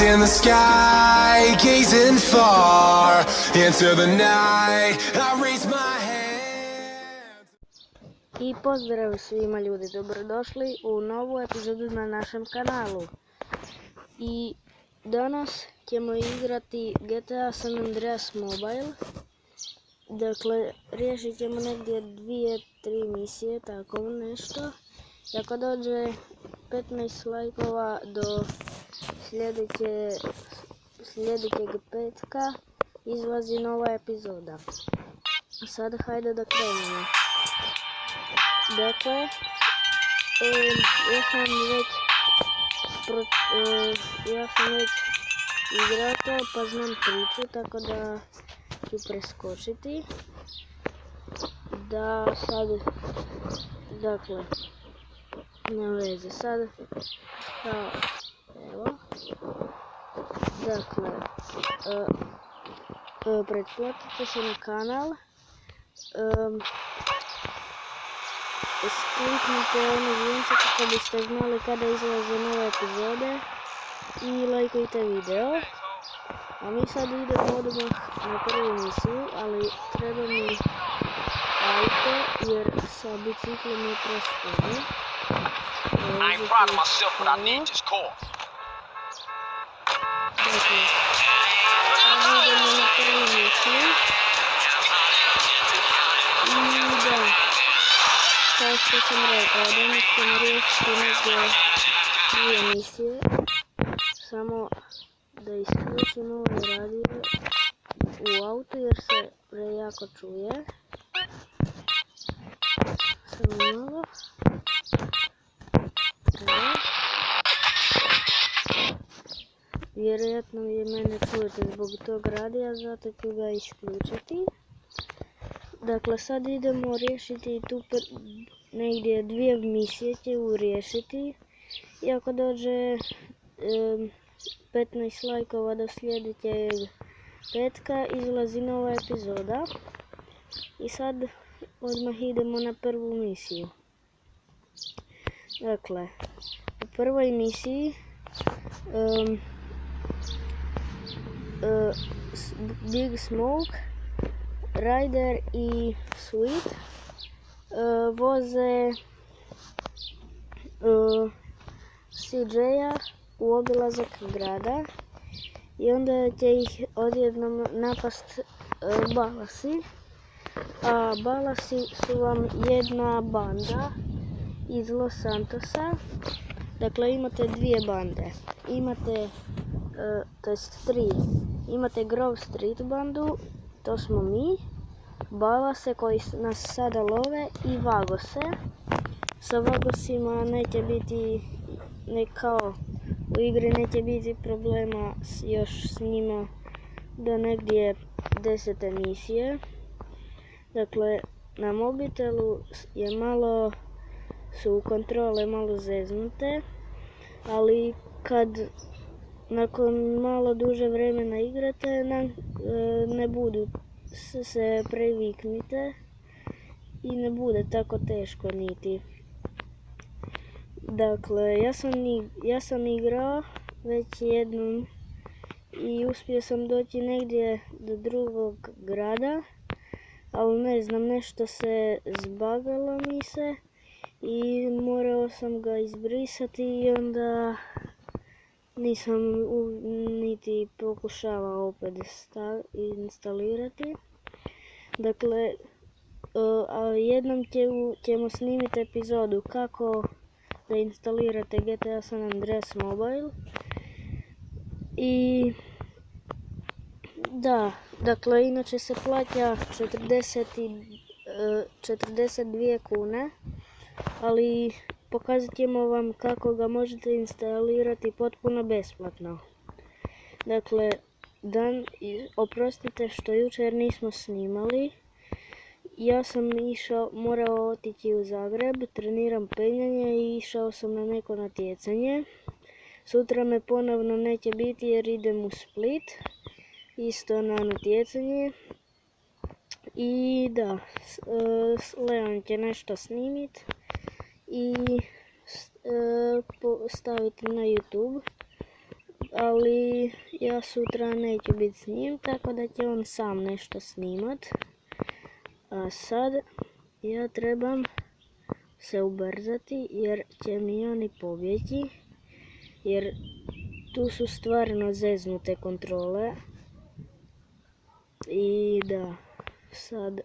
in the sky, gazing far into the night. I raise my hand. I pozdrav svima ljudi, dobrodošli u novu epizodu na našem kanalu. I danas ćemo igrati GTA San Andreas Mobile. Dakle, riješit ćemo negdje 2-3 misije, tako nešto. I ako dođe 15 lajkova do sljedećeg petka, izlazi nova epizoda. Sad hajde da krenemo. Dakle, ja sam već igrao to, pa znam priču, tako da ću preskočiti. Dakle, ne veze, sad, evo, dakle, pretplatite se na kanal, kliknite ono zvonce kako biste znali kada izlaze nove epizode i lajkujte video. A mi sad idemo odmah na prvu misiju, ali treba mi auto jer sa biciklom je presporo. I ain't proud of myself, but I need this car. Dakle, sad idemo na prvu misiju. I da, kao što sam rekao, danas ćemo riješiti negdje 2 misije. Samo da isključim ovaj radio u autu jer se prejako čuje. Samo malo. Vjerojatno vi mene čujete zbog tog radija, zato ću ga isključiti. Dakle, sad idemo riješiti tu negdje 2 misije ću riješiti. I ako dođe 15 lajkova do sljedećeg petka, izlazi nova epizoda. I sad odmah idemo na prvu misiju. Dakle, u prvoj misiji Big Smoke, Ryder i Sweet voze CJ-a u obilazak grada i onda će ih odjednom napast balasi. A balasi su vam jedna banda iz Los Santosa. Dakle, imate 2 bande. Imate, to jest 3. Imate Grove Street bandu, to smo mi, balase koji nas sada love i vagose. Sa vagosima neće biti, kao u igri neće biti problema još s njima do negdje 10. misije. Dakle, na mobitelu je su kontrole malo zeznute, ali kad nakon malo duže vremena igrate, ne budu, se previknite i ne bude tako teško niti. Dakle, ja sam igrao već jednom i uspio sam doći negdje do drugog grada, ali ne znam, nešto se zbagalo mi se i morao sam ga izbrisati i onda nisam niti pokušavao opet instalirati. Dakle, jednom ćemo snimiti epizodu kako da instalirate GTA San Andreas Mobile. I da, dakle, inače se plaća 42 kune, ali pokazat ćemo vam kako ga možete instalirati potpuno besplatno. Dakle, oprostite što jučer nismo snimali. Ja sam morao otići u Zagreb, treniram penjanje i išao sam na neko natjecanje. Sutra me ponovno neće biti jer idem u Split, isto na natjecanje. I da, Leon će nešto snimit i staviti na YouTube. ali ja sutra neću biti s njim, tako da će on sam nešto snimat. A sad ja trebam se ubrzati jer će mi oni pobjeći, jer tu su stvarno zeznute kontrole. I da, sad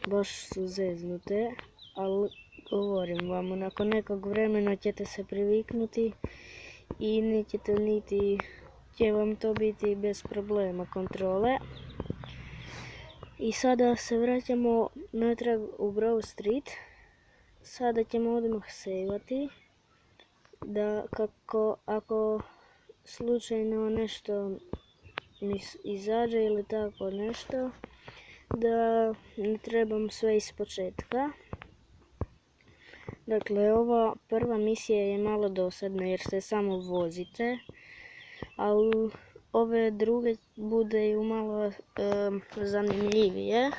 baš su zeznute, ali govorim vam, nakon nekog vremena ćete se priviknuti i nećete niti, će vam to biti bez problema kontrole. I sada se vraćamo natrag u Grove Street. Sada ćemo odmah sejvati, da ako slučajno nešto mi izađe ili tako nešto, da ne trebam sve iz početka. Dakle, ova prva misija je malo dosadna jer se samo vozite, ali ove druge budeju malo zanimljivije.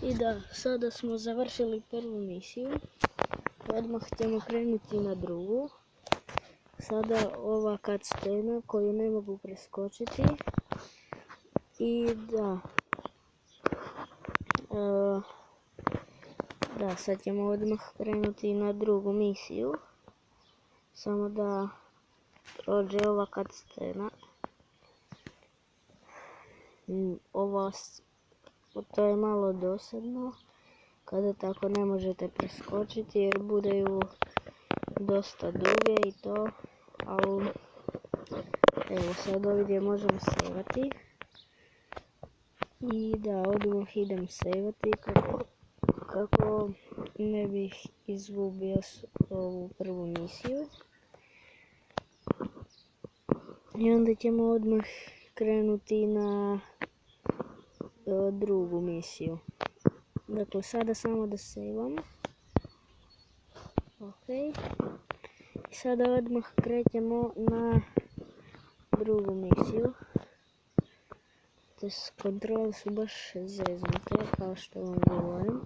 I da, sada smo završili prvu misiju, odmah ćemo krenuti na drugu. Sada ova cutscena koju ne mogu preskočiti. I da, sad ćemo odmah krenuti na drugu misiju. Samo da prođe ova cutscena. To je malo dosadno kada tako ne možete preskočiti jer budeju dosta duge i to, ali evo sad ovdje možemo sejvati. I da, odmah idem sejvati kako ne bih izgubio ovu prvu misiju. I onda ćemo odmah krenuti na drugu misiju. Dakle, sada samo da sejvam. Ok. I sada odmah krećemo na drugu misiju. Kontrole su baš zeznute, kao što vam govorim.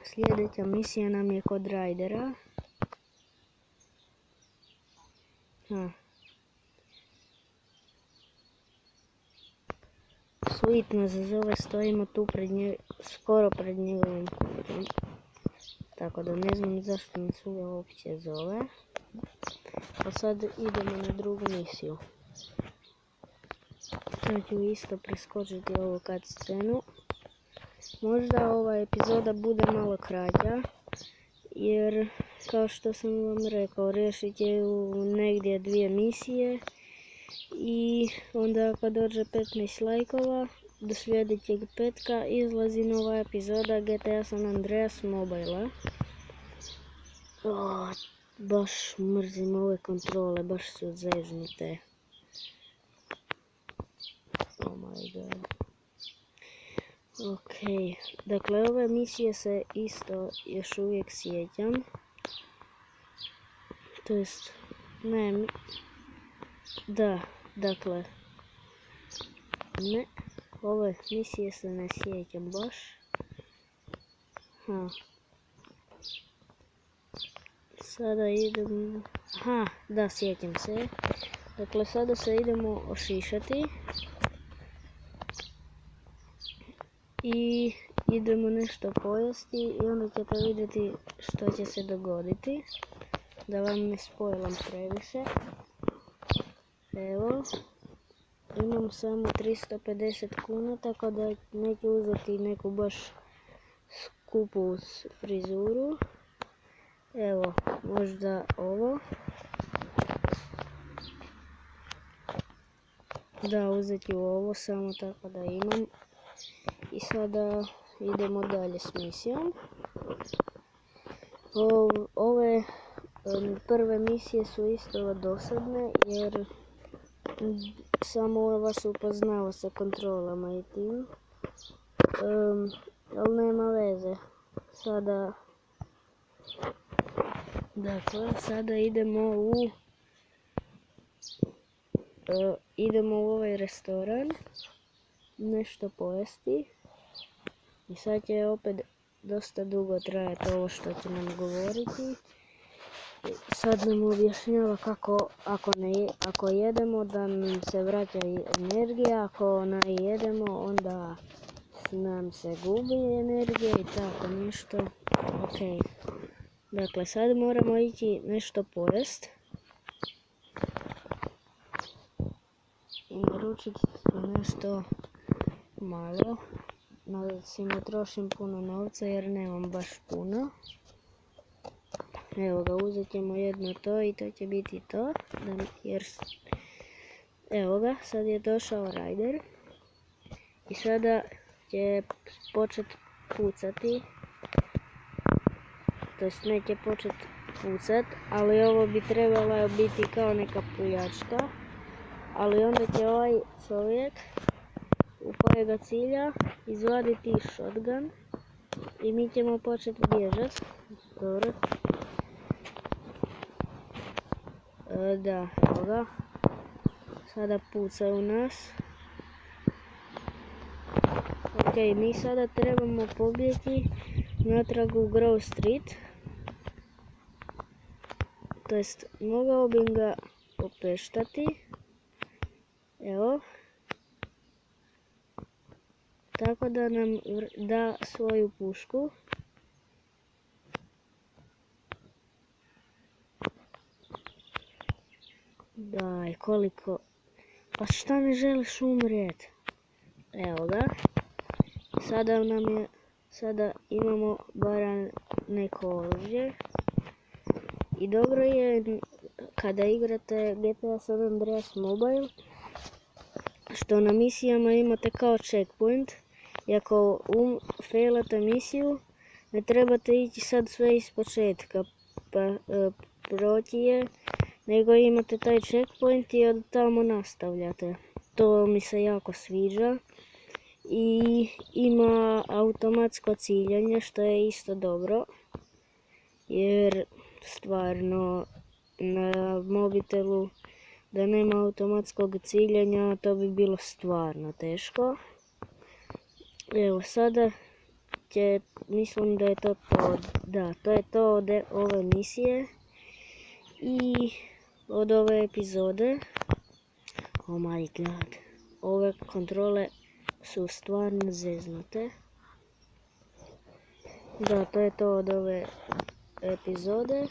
Sljedeća misija nam je kod Raidera. Sweet nas zove, stojimo tu skoro pred njegovim kućom. Tako da ne znam zašto nas uopće zove. A sad idemo na drugu misiju. Sad ću isto preskočiti ovu cutscenu. Možda ova epizoda bude malo kraća, jer kao što sam vam rekao, riješit će negdje 2 misije. I onda kad dođe 15 lajkova, do sljedećeg petka izlazi nova epizoda GTA San Andreas Mobile. Baš mrzim ove kontrole, baš su zeznute. Oh my god. Ok, dakle ove misije se isto još uvijek sjećam. To jest, ne, da, dakle, ne, ove misije se ne sjećam baš. Sada idem, da, sjećam se. Dakle, sada se idemo ošišati. I idemo nešto pojesti i onda ćete vidjeti što će se dogoditi. Da vam ne spojlam previše. Evo, imam samo 350 kuna, tako da neću uzeti neku baš skupu frizuru. Evo, možda ovo. Da, uzet ću ovo samo tako da imam. I sada idemo dalje s misijom. Ove prve misije su isto dosadne jer samo vas upoznava sa kontrolama i tim. Ali nema veze. Sada idemo u ovaj restoran nešto pojesti. I sad će opet dosta dugo trajati ovo što će nam govoriti. Sad nam objašnjava kako ako jedemo da nam se vraća energija, ako ne jedemo onda nam se gubi energija i tako nešto. Ok, dakle sad moramo ići nešto pojest i naručiti nešto malo. Nadam se ne trošim puno novca jer nemam baš puno. Evo ga, uzet ćemo jedno to i to će biti to. Evo ga, sad je došao Ryder. I sada će početi pucati. To jest neće početi pucat, ali ovo bi trebala biti kao neka puljačka. Ali onda će ovaj čovjek u kojega cilja izvaditi shotgun i mi ćemo početi bježati. Dobro. Da, evo ga. Sada puca u nas. Ok, mi sada trebamo pobjeći natrag u Grove Street. To jest, mogao bi ga opeštati. Evo. Tako da nam da svoju pušku. Daj, koliko... Pa šta ne želiš umrijet? Evo ga. Sada imamo barem neko oružje. I dobro je kada igrate GTA San Andreas Mobile, što na misijama imate kao checkpoint. I ako failate misiju, ne trebate ići sad sve iz početka pa proći je, nego imate taj checkpoint i od tamo nastavljate. To mi se jako sviđa. I ima automatsko ciljanje, što je isto dobro. Jer stvarno na mobitelu da nema automatskog ciljanja, to bi bilo stvarno teško. Evo sada mislim da je to to. Da, to je to od ove misije i od ove epizode. Oh my god, ove kontrole su stvarno zeznute. Da, to je to od ove epizode.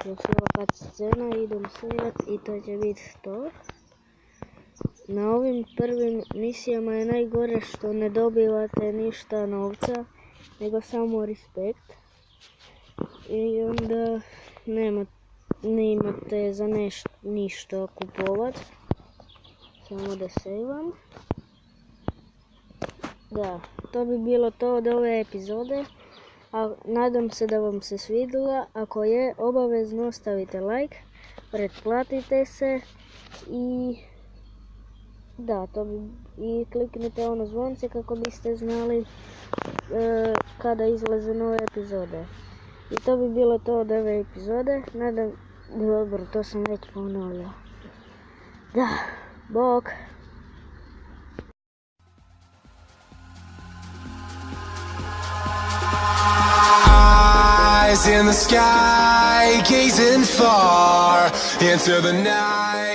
Još ova scena, idem snimat i to će biti to. Na ovim prvim misijama je najgore što ne dobivate ništa novca, nego samo respekt. I onda ne imate za ništa kupovat. Samo da sejvam. Da, to bi bilo to od ove epizode. A nadam se da vam se svidjela. Ako je, obavezno ostavite like, pretplatite se i da, i kliknite ono zvonce kako biste znali kada izlaze nove epizode. I to bi bilo to od ove epizode. Dobro, to sam već ponovio. Da, bok! Eyes in the sky, gazing far into the night.